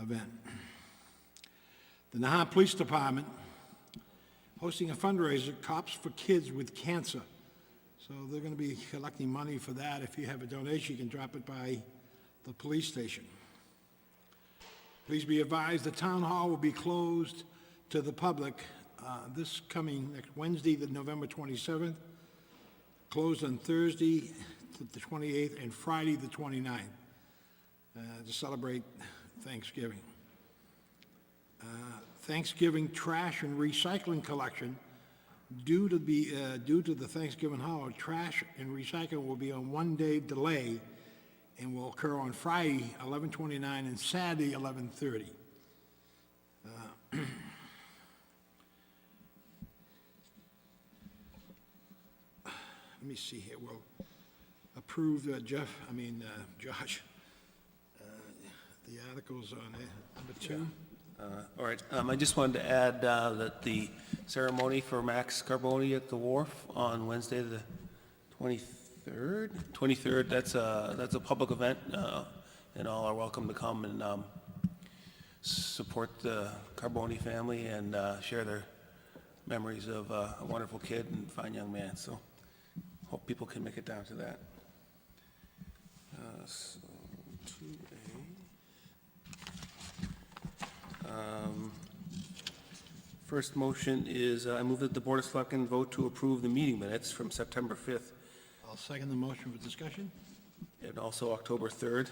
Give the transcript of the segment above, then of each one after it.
event. The Nahant Police Department hosting a fundraiser, Cops for Kids with Cancer. So they're going to be collecting money for that. If you have a donation, you can drop it by the police station. Please be advised, the town hall will be closed to the public this coming next Wednesday, the November 27th, closed on Thursday, the 28th, and Friday, the 29th, to celebrate Thanksgiving. Thanksgiving trash and recycling collection, due to the Thanksgiving holiday, trash and recycling will be on one-day delay and will occur on Friday, 11/29, and Saturday, 11/30. Let me see here. We'll approve, Josh, the articles on number 2. All right, I just wanted to add that the ceremony for Max Carboni at the wharf on Wednesday, the 23rd, that's a public event, and all are welcome to come and support the Carboni family and share their memories of a wonderful kid and fine young man. So hope people can make it down to that. So 2A. First motion is, I move that the Board of Selectmen vote to approve the meeting minutes from September 5th I'll second the motion for discussion. and also October 3rd.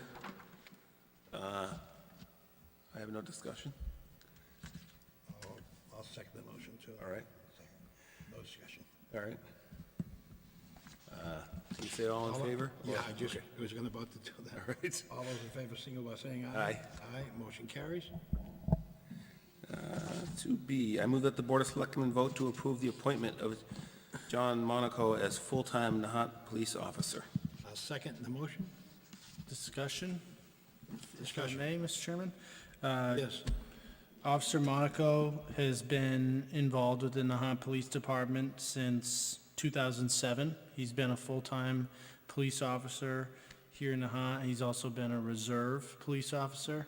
I have no discussion. I'll second the motion, too. All right, No discussion. all right. Can you say all in favor? Yeah, I was going to about to do that. All right. All those in favor, signal by saying aye. Aye. Aye, motion carries. 2B, I move that the Board of Selectmen vote to approve the appointment of John Monaco as full-time Nahant police officer. I'll second the motion. Discussion? Discussion. If I may, Mr. Chairman? Yes. Officer Monaco has been involved with the Nahant Police Department since 2007. He's been a full-time police officer here in Nahant. He's also been a reserve police officer,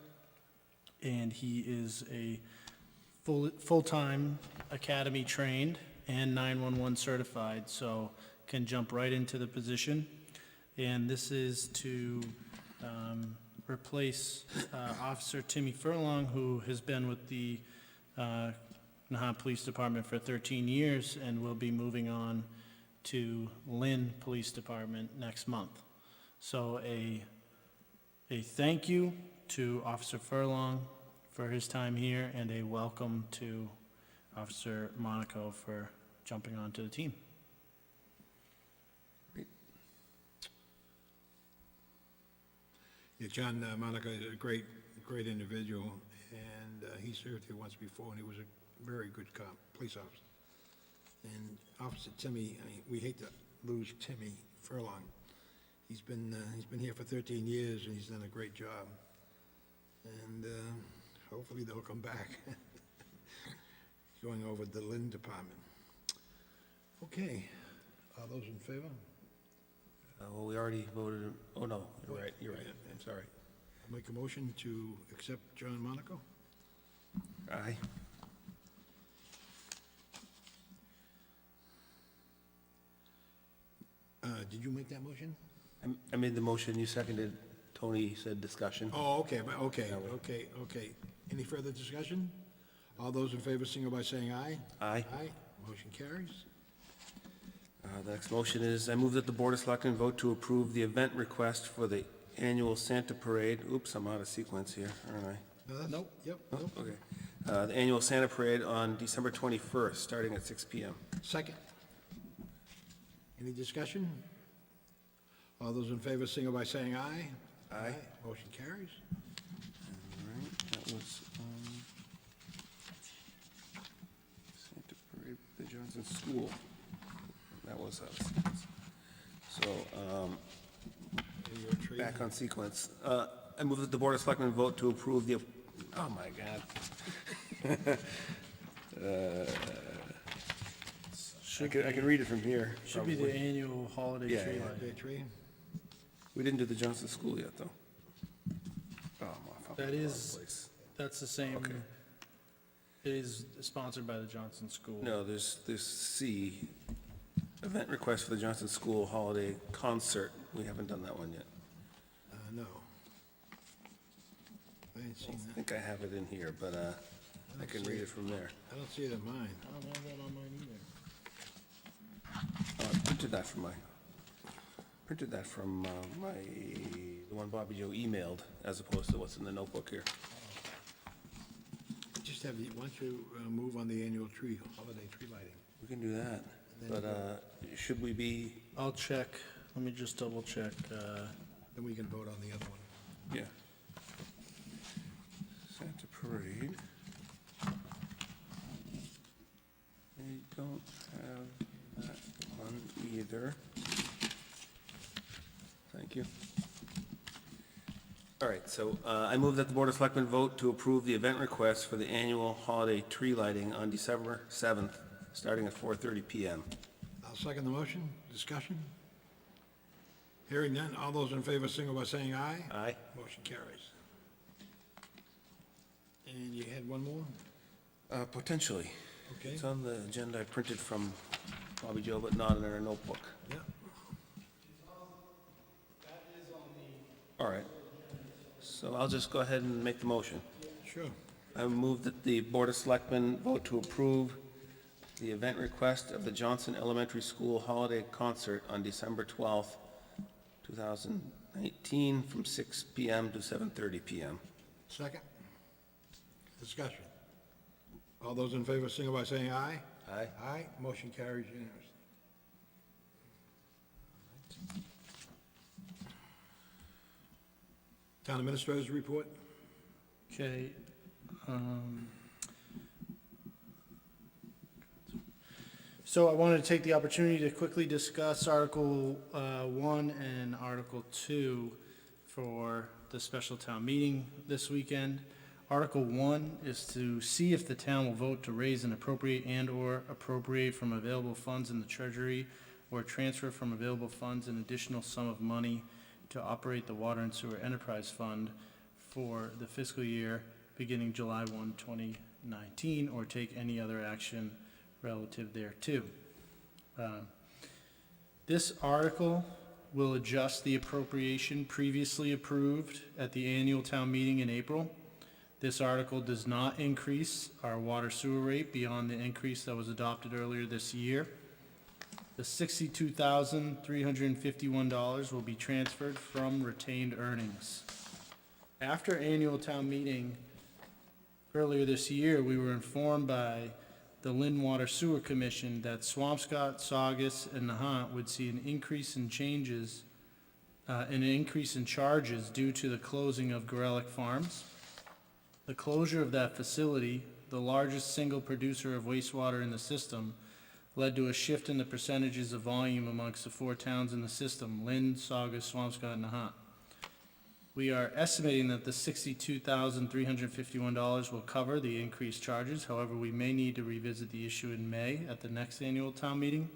and he is a full-time academy trained and 911 certified, so can jump right into the position. And this is to replace Officer Timmy Furlong, who has been with the Nahant Police Department for 13 years and will be moving on to Lynn Police Department next month. So a thank you to Officer Furlong for his time here, and a welcome to Officer Monaco for jumping onto the team. Yeah, John Monaco is a great individual, and he served here once before, and he was a very good cop, police officer. And Officer Timmy, we hate to lose Timmy Furlong. He's been here for 13 years, and he's done a great job. And hopefully they'll come back, going over the Lynn Department. Okay, all those in favor? Well, we already voted, oh no, you're right, I'm sorry. I'll make a motion to accept John Monaco. Aye. Did you make that motion? I made the motion, you seconded, Tony said discussion. Oh, okay. Any further discussion? All those in favor, signal by saying aye. Aye. Aye, motion carries. The next motion is, I move that the Board of Selectmen vote to approve the event request for the annual Santa Parade. Oops, I'm out of sequence here, aren't I? Nope. Yep, Oh, nope. okay. The annual Santa Parade on December 21st, starting at 6 p.m. Second. Any discussion? All those in favor, signal by saying aye. Aye. Motion carries. All right, that was, Santa Parade, the Johnson School. That was us. So, back on sequence. I move that the Board of Selectmen vote to approve the, oh my God. I can read it from here. Should be the probably. annual holiday Yeah, tree yeah. lighting. Day tree. We didn't do the Johnson School yet, though. Oh, I'm off. That is- That's the same. Okay. It is sponsored by the Johnson School. No, there's C, event request for the Johnson School Holiday Concert. We haven't done that one yet. No. I ain't seen I that. think I have it in here, but I can read it from there. I don't see it in mine. I don't have that on mine either. I printed that from the one Bobby Joe emailed, as opposed to what's in the notebook here. Just have, why don't you move on the annual holiday tree lighting? We can do that, but should we be, I'll check. Let me just double check. Then we can vote on the other one. yeah. Santa Parade. I don't have that one either. Thank you. All right, so I move that the Board of Selectmen vote to approve the event request for the annual holiday tree lighting on December 7th, starting at 4:30 PM. I'll second the motion. Discussion? Hearing none. All those in favor signal by saying aye. Aye? Motion carries. And you had one more? Potentially. Okay. It's on the agenda I printed from Bobby Joe, but not in our notebook. Yeah. All right. So I'll just go ahead and make the motion. Sure. I move that the Board of Selectmen vote to approve the event request of the Johnson Elementary School Holiday Concert on December 12th, 2019, from 6 PM to 7:30 PM. Second? Discussion? All those in favor signal by saying aye. Aye? Aye. Motion carries unanimously. Town Administrator's report? Okay. So I wanted to take the opportunity to quickly discuss Article 1 and Article 2 for the special town meeting this weekend. Article 1 is to see if the town will vote to raise and appropriate and/or appropriate from available funds in the treasury or transfer from available funds an additional sum of money to operate the Water and Sewer Enterprise Fund for the fiscal year beginning July 1, 2019, or take any other action relative thereto. This article will adjust the appropriation previously approved at the annual town meeting in April. This article does not increase our water sewer rate beyond the increase that was adopted earlier this year. The $62,351 will be transferred from retained earnings. After annual town meeting earlier this year, we were informed by the Lynn Water Sewer Commission that Swampscott, Saugus, and Nahant would see an increase in charges due to the closing of Gorelick Farms. The closure of that facility, the largest single producer of wastewater in the system, led to a shift in the percentages of volume amongst the four towns in the system: Lynn, Saugus, Swampscott, and Nahant. We are estimating that the $62,351 will cover the increased charges. However, we may need to revisit the issue in May at the next annual town meeting.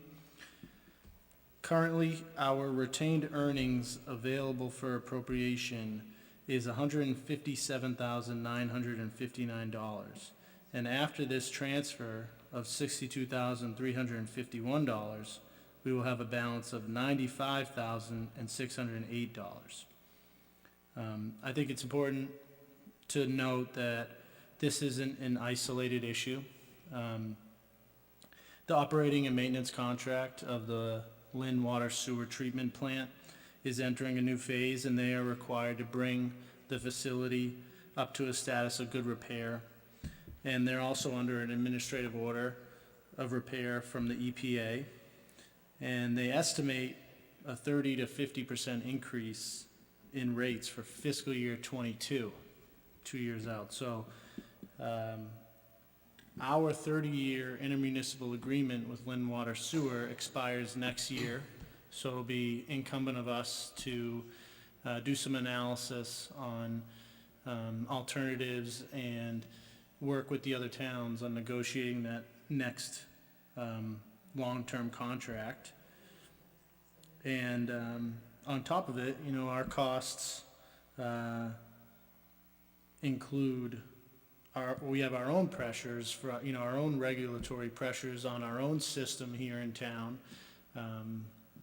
Currently, our retained earnings available for appropriation is $157,959. And after this transfer of $62,351, we will have a balance of $95,608. I think it's important to note that this isn't an isolated issue. The operating and maintenance contract of the Lynn Water Sewer Treatment Plant is entering a new phase, and they are required to bring the facility up to a status of good repair. And they're also under an administrative order of repair from the EPA. And they estimate a 30 to 50% increase in rates for fiscal year '22, 2 years out. So our 30-year intermunicipal agreement with Lynn Water Sewer expires next year. So it'll be incumbent of us to do some analysis on alternatives and work with the other towns on negotiating that next long-term contract. And on top of it, our costs include we have our own pressures for, our own regulatory pressures on our own system here in town,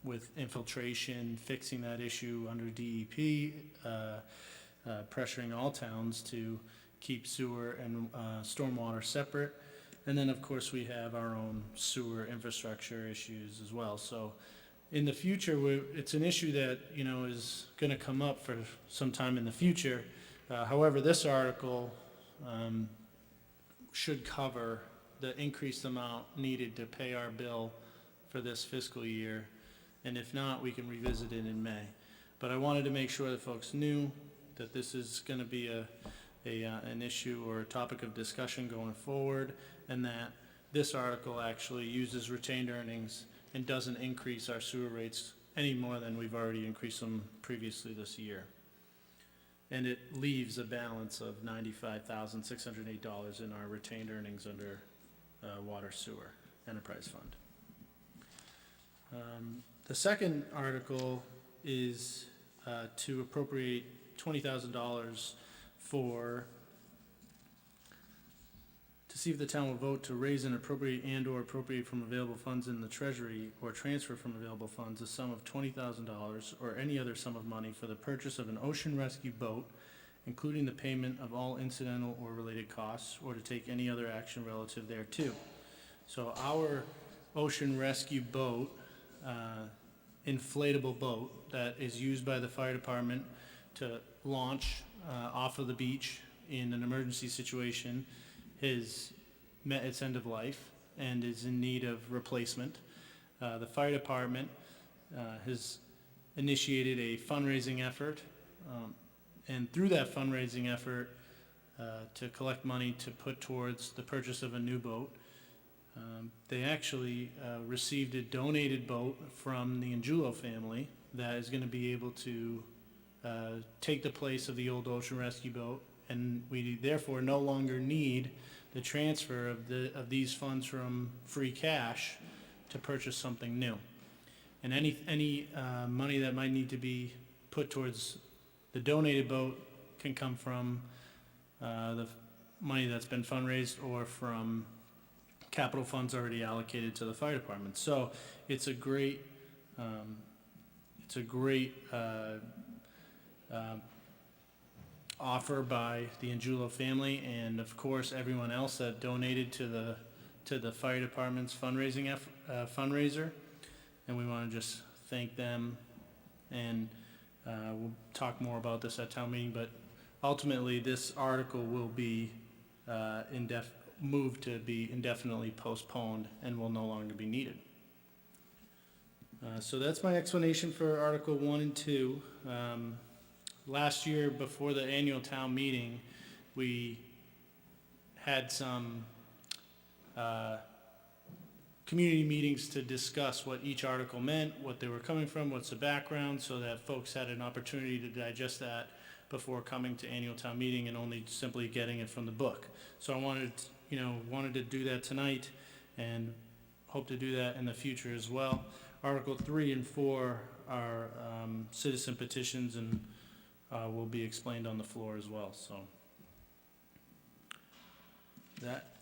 with infiltration, fixing that issue under DEP, pressuring all towns to keep sewer and stormwater separate. And then, of course, we have our own sewer infrastructure issues as well. So in the future, it's an issue that, is going to come up for some time in the future. However, this article should cover the increased amount needed to pay our bill for this fiscal year. And if not, we can revisit it in May. But I wanted to make sure that folks knew that this is going to be an issue or a topic of discussion going forward, and that this article actually uses retained earnings and doesn't increase our sewer rates any more than we've already increased them previously this year. And it leaves a balance of $95,608 in our retained earnings under Water Sewer Enterprise Fund. The second article is to appropriate $20,000 to see if the town will vote to raise and appropriate and/or appropriate from available funds in the treasury or transfer from available funds a sum of $20,000 or any other sum of money for the purchase of an ocean rescue boat, including the payment of all incidental or related costs, or to take any other action relative thereto. So our ocean rescue boat, inflatable boat that is used by the fire department to launch off of the beach in an emergency situation, has met its end of life and is in need of replacement. The fire department has initiated a fundraising effort, and through that fundraising effort to collect money to put towards the purchase of a new boat, they actually received a donated boat from the Angulo family that is going to be able to take the place of the old ocean rescue boat, and we therefore no longer need the transfer of these funds from free cash to purchase something new. And any money that might need to be put towards the donated boat can come from the money that's been fundraised or from capital funds already allocated to the fire department. So it's a great offer by the Angulo family, and of course everyone else that donated to the fire department's fundraiser, and we want to just thank them. And we'll talk more about this at town meeting, but ultimately this article will be moved to be indefinitely postponed and will no longer be needed. So that's my explanation for Article 1 and 2. Last year, before the annual town meeting, we had some community meetings to discuss what each article meant, what they were coming from, what's the background, so that folks had an opportunity to digest that before coming to annual town meeting and only simply getting it from the book. So I wanted to do that tonight and hope to do that in the future as well. Article 3 and 4 are citizen petitions and will be explained on the floor as well. So that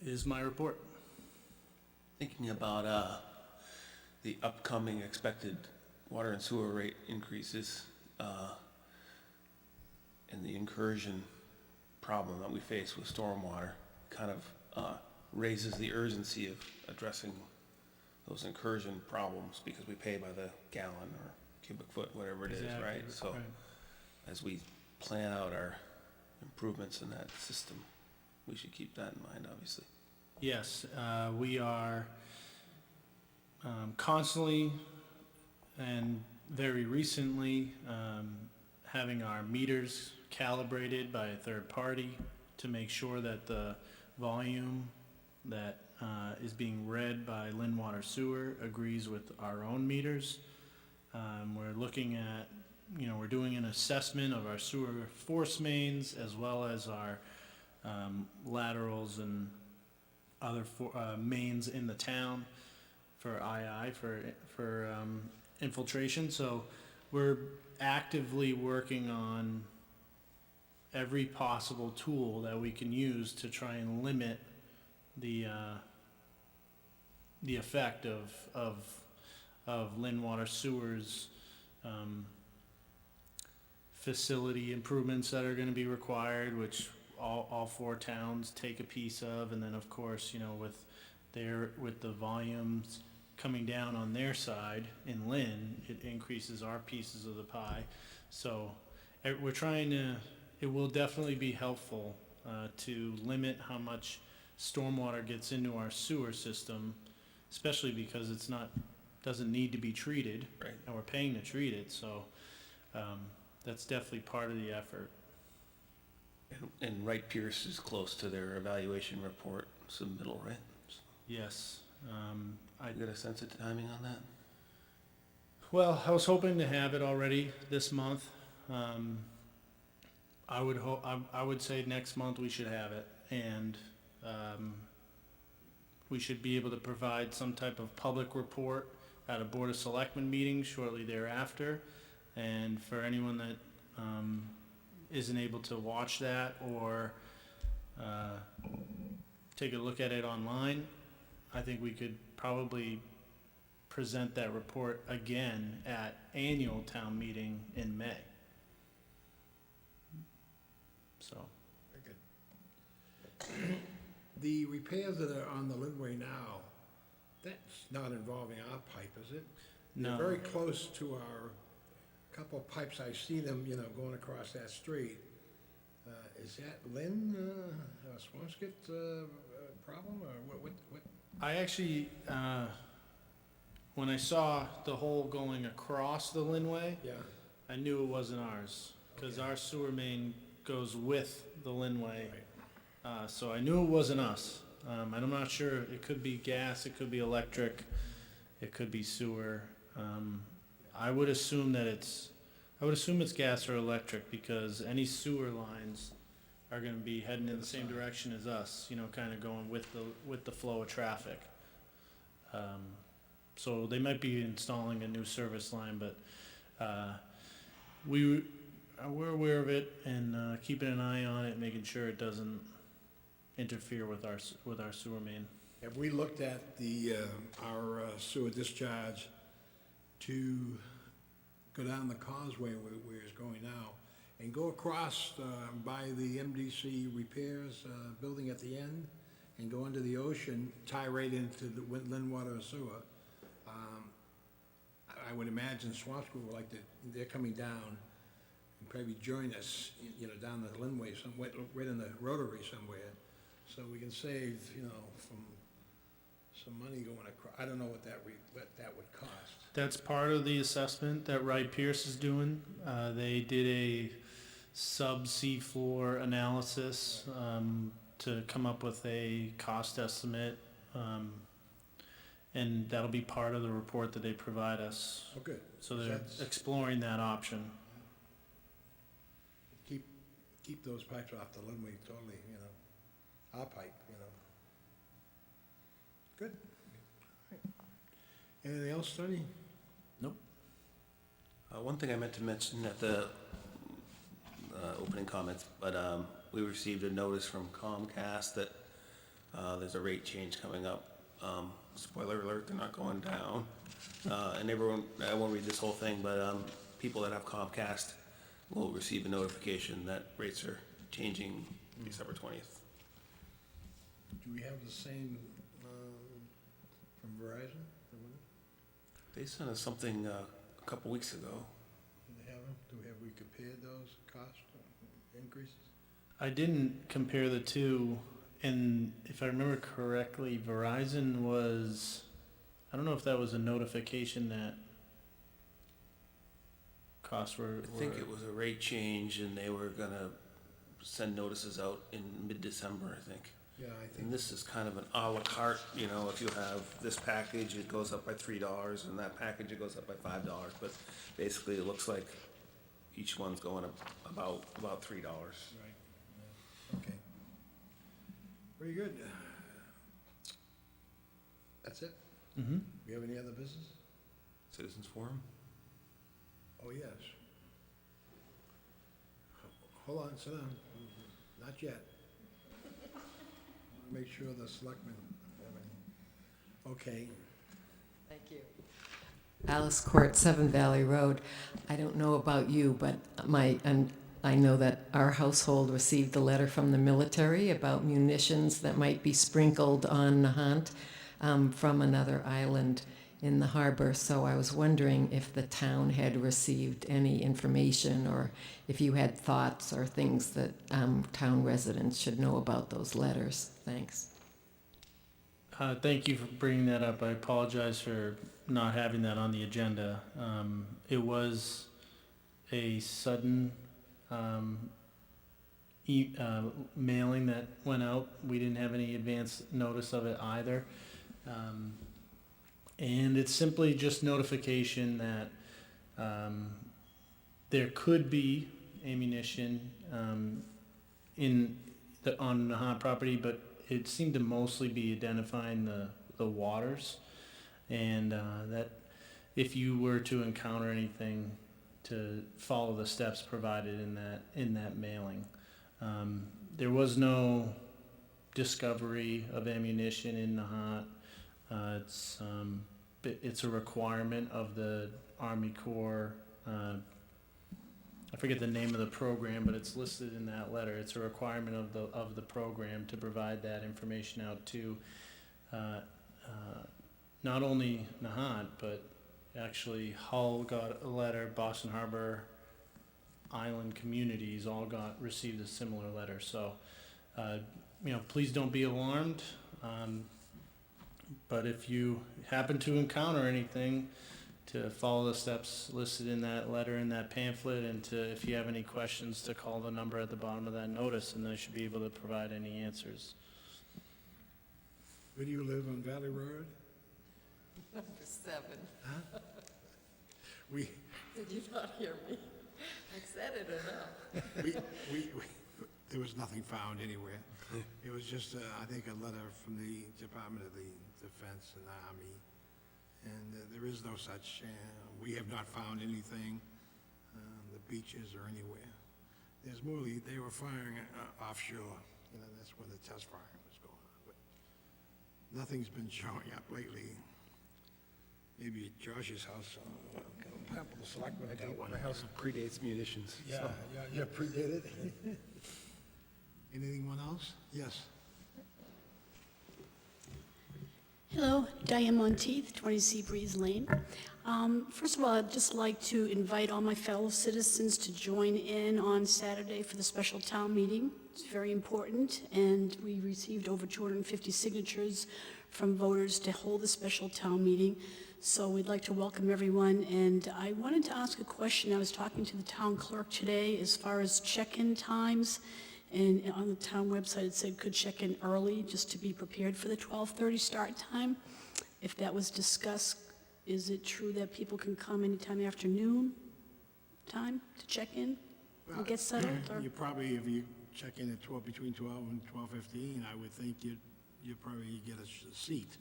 is my report. Thinking about the upcoming expected water and sewer rate increases and the incursion problem that we face with stormwater, kind of raises the urgency of addressing those incursion problems, because we pay by the gallon or cubic foot, whatever it is, Exactly, right? So right. as we plan out our improvements in that system, we should keep that in mind, obviously. Yes, we are constantly and very recently having our meters calibrated by a third party to make sure that the volume that is being read by Lynn Water Sewer agrees with our own meters. We're looking at, we're doing an assessment of our sewer force mains as well as our laterals and other mains in the town for for infiltration. So we're actively working on every possible tool that we can use to try and limit the effect of Lynn Water Sewers, facility improvements that are gonna be required, which all four towns take a piece of, and then, of course, you know, with the volumes coming down on their side in Lynn, it increases our pieces of the pie. So, we're trying to, it will definitely be helpful, to limit how much stormwater gets into our sewer system, especially because doesn't need to be treated. Right. And we're paying to treat it, so, that's definitely part of the effort. And Wright Pierce is close to their evaluation report submittal, right? Yes, You got a sense of timing on that? well, I was hoping to have it already this month. I would say next month we should have it, and, we should be able to provide some type of public report at a Board of Selectmen meeting shortly thereafter. And for anyone that, isn't able to watch that or, take a look at it online, I think we could probably present that report again at annual town meeting in May. So, Very good. The repairs that are on the Linway now, that's not involving our pipe, is it? They're no, very close to our, couple of pipes, I see them, you know, going across that street. Is that Lynn, Swampscott, problem, or what? I actually, when I saw the hole going across the Linway, Yeah, I knew it wasn't ours, because our sewer main goes with the Linway. So I knew it wasn't us. And I'm not sure, it could be gas, it could be electric, it could be sewer. I would assume it's gas or electric, because any sewer lines are gonna be heading in the same direction as us, you know, kinda going with the flow of traffic. So they might be installing a new service line, but, we're aware of it and, keeping an eye on it, making sure it doesn't interfere with our sewer main. have we looked at our sewer discharge to go down the causeway where it's going now, and go across by the MDC repairs building at the end, and go into the ocean, tie right into the Lynn Water Sewer? I would imagine Swampscott would like to, they're coming down, and probably join us, you know, down the Linway, somewhere, right in the rotary somewhere, so we can save, you know, from some money going across. I don't know what that would cost. That's part of the assessment that Wright Pierce is doing. They did a sub-sea floor analysis, to come up with a cost estimate. And that'll be part of the report that they provide us. Oh, good. So they're That's- exploring that option. Keep those pipes off the Linway totally, you know, our pipe, you know. Good. All right. Anything else, Tony? Nope. One thing I meant to mention at the opening comments, but we received a notice from Comcast that there's a rate change coming up. Spoiler alert, they're not going down. And everyone, I won't read this whole thing, but people that have Comcast will receive a notification that rates are changing December 20th. Do we have the same from Verizon? They sent us something a couple weeks ago. Do they have them? Have we compared those cost increases? I didn't compare the two, and if I remember correctly, Verizon was, I don't know if that was a notification that costs were. I think it was a rate change and they were gonna send notices out in mid-December, I think. Yeah, I think. And this is kind of an à la carte, you know, if you have this package, it goes up by $3, and that package, it goes up by $5. But basically, it looks like each one's going up about $3. Right, yeah, okay. Very good. That's it? Mm-hmm. We have any other business? Citizens Forum? Oh, yes. Hold on, sit down. Not yet. Want to make sure the selectmen have any. Okay. Thank you. Alice Court, 7 Valley Road. I don't know about you, but I know that our household received a letter from the military about munitions that might be sprinkled on Nahant from another island in the harbor. So I was wondering if the town had received any information or if you had thoughts or things that town residents should know about those letters. Thanks. Thank you for bringing that up. I apologize for not having that on the agenda. It was a sudden mailing that went out. We didn't have any advance notice of it either. And it's simply just notification that there could be ammunition on Nahant property, but it seemed to mostly be identifying the waters, and that if you were to encounter anything, to follow the steps provided in that mailing. There was no discovery of ammunition in Nahant. It's a requirement of the Army Corps. I forget the name of the program, but it's listed in that letter. It's a requirement of the program to provide that information out to not only Nahant, but actually Hull got a letter, Boston Harbor Island communities all received a similar letter. So, please don't be alarmed. But if you happen to encounter anything, to follow the steps listed in that letter, in that pamphlet, and if you have any questions, to call the number at the bottom of that notice, and they should be able to provide any answers. Where do you live on Valley Road? Number 7. We, Did you not hear me? I said it enough. there was nothing found anywhere. It was just, I think, a letter from the Department of the Defense and the Army, and there is no such, we have not found anything, the beaches or anywhere. There's more, they were firing offshore, that's where the test firing was going on, but nothing's been showing up lately. Maybe at Josh's house, couple of selectmen got one. My house predates munitions. so- Yeah, predated. Anyone else? Yes. Hello, Diane Monteith, 20 Seabreeze Lane. First of all, I'd just like to invite all my fellow citizens to join in on Saturday for the special town meeting. It's very important, and we received over 250 signatures from voters to hold the special town meeting. So we'd like to welcome everyone, and I wanted to ask a question. I was talking to the town clerk today as far as check-in times, and on the town website it said could check in early just to be prepared for the 12:30 start time. If that was discussed, is it true that people can come anytime afternoon time to check in and get settled? Or? You probably, if you check in at between 12 and 12:15, I would think you'd probably get a seat.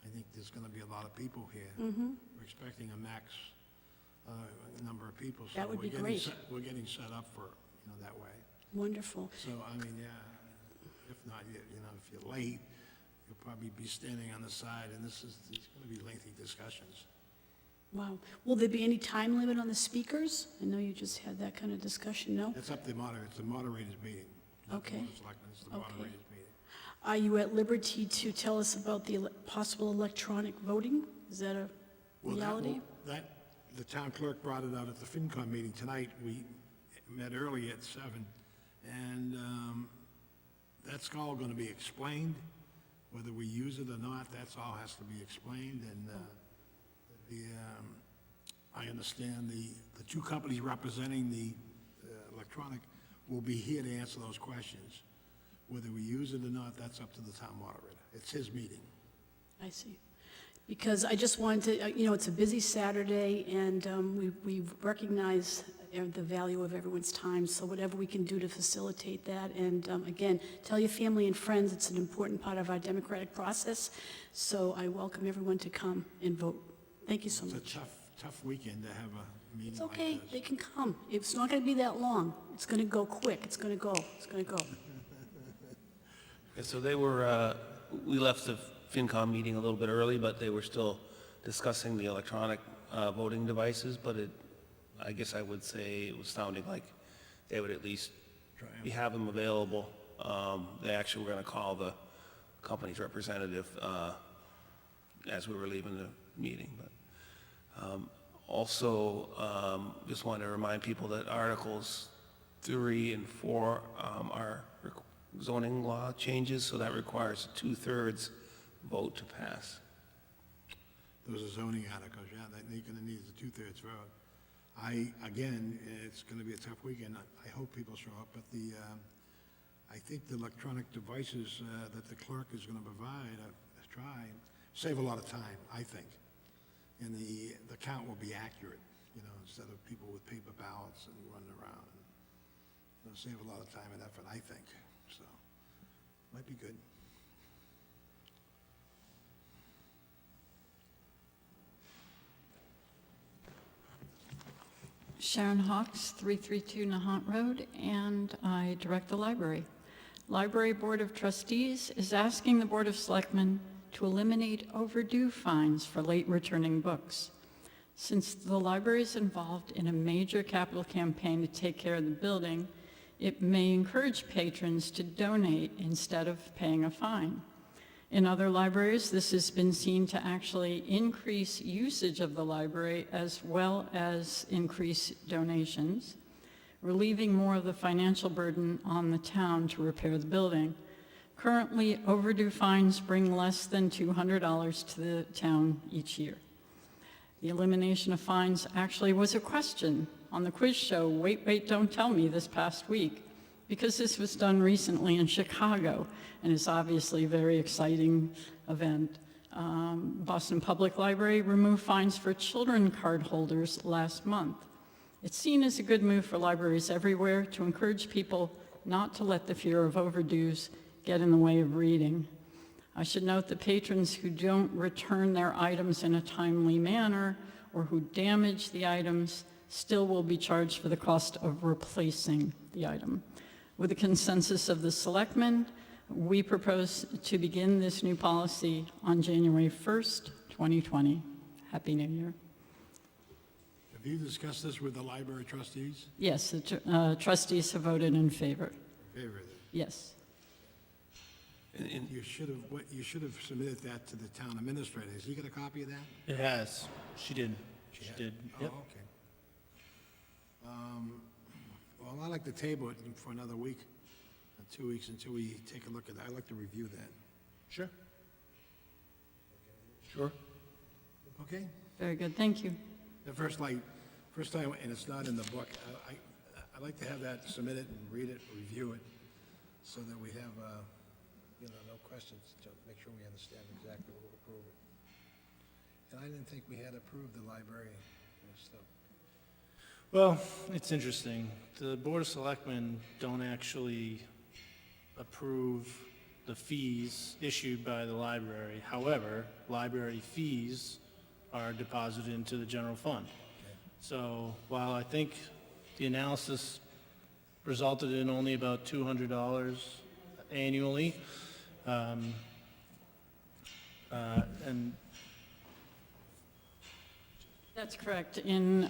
I think there's gonna be a lot of people here. We're expecting a max number of people. So That would be we're getting great. We're getting set up for, that way. Wonderful. So, I mean, yeah, if not, if you're late, you'll probably be standing on the side, and there's gonna be lengthy discussions. Wow. Will there be any time limit on the speakers? I know you just had that kind of discussion, no? It's up to the moderator, it's the moderator's meeting. Not the Okay. Board of Selectmen, it's the Okay. moderator's meeting. Are you at liberty to tell us about the possible electronic voting? Is that a Well, reality? the town clerk brought it out at the FinCom meeting tonight. We met early at 7, and that's all gonna be explained. Whether we use it or not, that's all has to be explained, and I understand the two companies representing the electronic will be here to answer those questions. Whether we use it or not, that's up to the town moderator. It's his meeting. I see. Because I just wanted to, it's a busy Saturday, and we recognize the value of everyone's time, so whatever we can do to facilitate that. And again, tell your family and friends, it's an important part of our democratic process, so I welcome everyone to come and vote. Thank you so It's a much. tough weekend to have a meeting It's like okay, this. they can come. It's not going to be that long. It's going to go quick. It's going to go. Yeah, so they were, we left the FinCom meeting a little bit early, but they were still discussing the electronic voting devices, but I guess I would say it was sounding like they would at least have them available. They actually were going to call the company's representative as we were leaving the meeting. But also, just want to remind people that Articles 3 and 4 are zoning law changes, so that requires a 2/3 vote to pass. Those are zoning articles, yeah, that you're gonna need the 2/3 vote. Again, it's gonna be a tough weekend. I hope people show up, but I think the electronic devices that the clerk is gonna provide, save a lot of time, I think. And the count will be accurate, instead of people with paper ballots and running around. It'll save a lot of time and effort, I think, so, might be good. Sharon Hawks, 332 Nahant Road, and I direct the library. Library Board of Trustees is asking the Board of Selectmen to eliminate overdue fines for late returning books. Since the library is involved in a major capital campaign to take care of the building, it may encourage patrons to donate instead of paying a fine. In other libraries, this has been seen to actually increase usage of the library as well as increase donations, relieving more of the financial burden on the town to repair the building. Currently, overdue fines bring less than $200 to the town each year. The elimination of fines actually was a question on the quiz show, Wait, Wait, Don't Tell Me, this past week, because this was done recently in Chicago, and it's obviously a very exciting event. Boston Public Library removed fines for children card holders last month. It's seen as a good move for libraries everywhere to encourage people not to let the fear of overdues get in the way of reading. I should note that patrons who don't return their items in a timely manner or who damage the items still will be charged for the cost of replacing the item. With the consensus of the Selectmen, we propose to begin this new policy on January 1st, 2020. Happy New Year. Have you discussed this with the library trustees? Yes, the trustees have voted in favor. In favor of it? Yes. You should have submitted that to the town administrator. Has he got a copy of that? It has. She did. She did. Oh, Yep. okay. Well, I'd like to table it for another week, 2 weeks, until we take a look at that. I'd like to review that. Sure. Sure. Okay? Very good. Thank you. The first time, and it's not in the book, I'd like to have that submitted and read it, review it, so that we have, no questions, to make sure we understand exactly what we're approving. And I didn't think we had approved the library stuff. Well, it's interesting. The Board of Selectmen don't actually approve the fees issued by the library. However, library fees are deposited into the general fund. So while I think the analysis resulted in only about $200 annually, and That's correct. In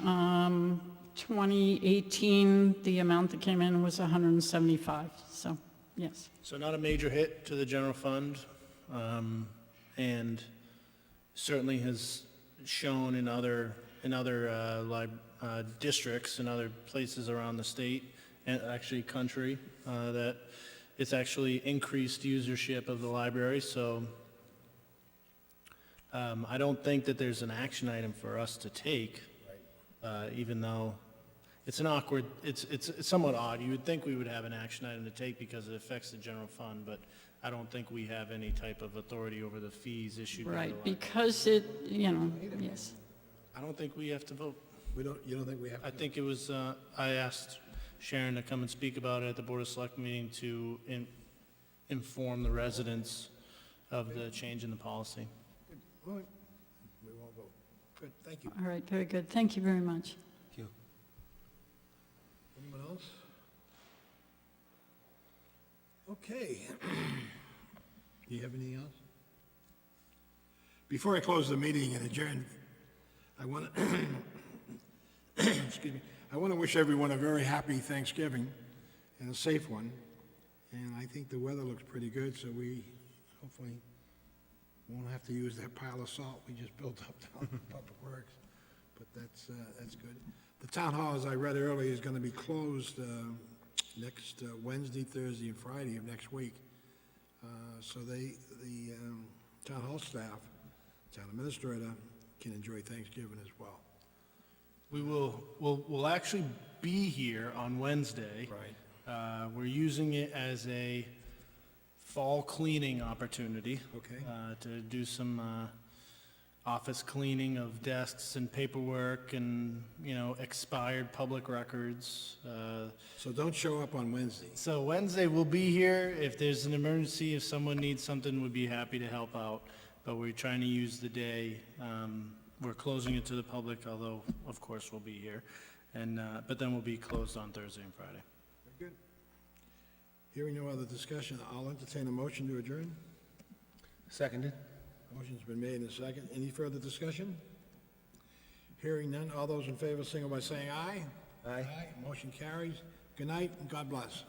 2018, the amount that came in was 175, so, yes. so not a major hit to the general fund, and certainly has shown in other districts and other places around the state, and actually country, that it's actually increased usership of the library, so I don't think that there's an action item for us to take, even though it's somewhat odd. You would think we would have an action item to take because it affects the general fund, but I don't think we have any type of authority over the fees issued by the Right, library. because yes. I don't think we have to vote. You don't think we have to? I think it was, I asked Sharon to come and speak about it at the Board of Select meeting to inform the residents of the change in the policy. All right. We won't vote. Good, thank you. All right, very good. Thank you very much. Thank you. Anyone else? Okay. Do you have anything else? Before I close the meeting and adjourn, I want to, excuse me, I want to wish everyone a very happy Thanksgiving and a safe one. And I think the weather looks pretty good, so we hopefully won't have to use that pile of salt we just built up down in Public Works. But that's good. The town hall, as I read earlier, is going to be closed next Wednesday, Thursday, and Friday of next week. So the town hall staff, town administrator, can enjoy Thanksgiving as well. We'll actually be here on Wednesday. Right. We're using it as a fall cleaning opportunity. Okay. To do some office cleaning of desks and paperwork and, expired public records. So don't show up on Wednesday. So Wednesday we'll be here. If there's an emergency, if someone needs something, we'd be happy to help out. But we're trying to use the day. We're closing it to the public, although, of course, we'll be here. And, but then we'll be closed on Thursday and Friday. Very good. Hearing no other discussion, I'll entertain a motion to adjourn. Seconded? Motion's been made and second. Any further discussion? Hearing none, all those in favor signal by saying aye. Aye. Motion carries. Good night and God bless.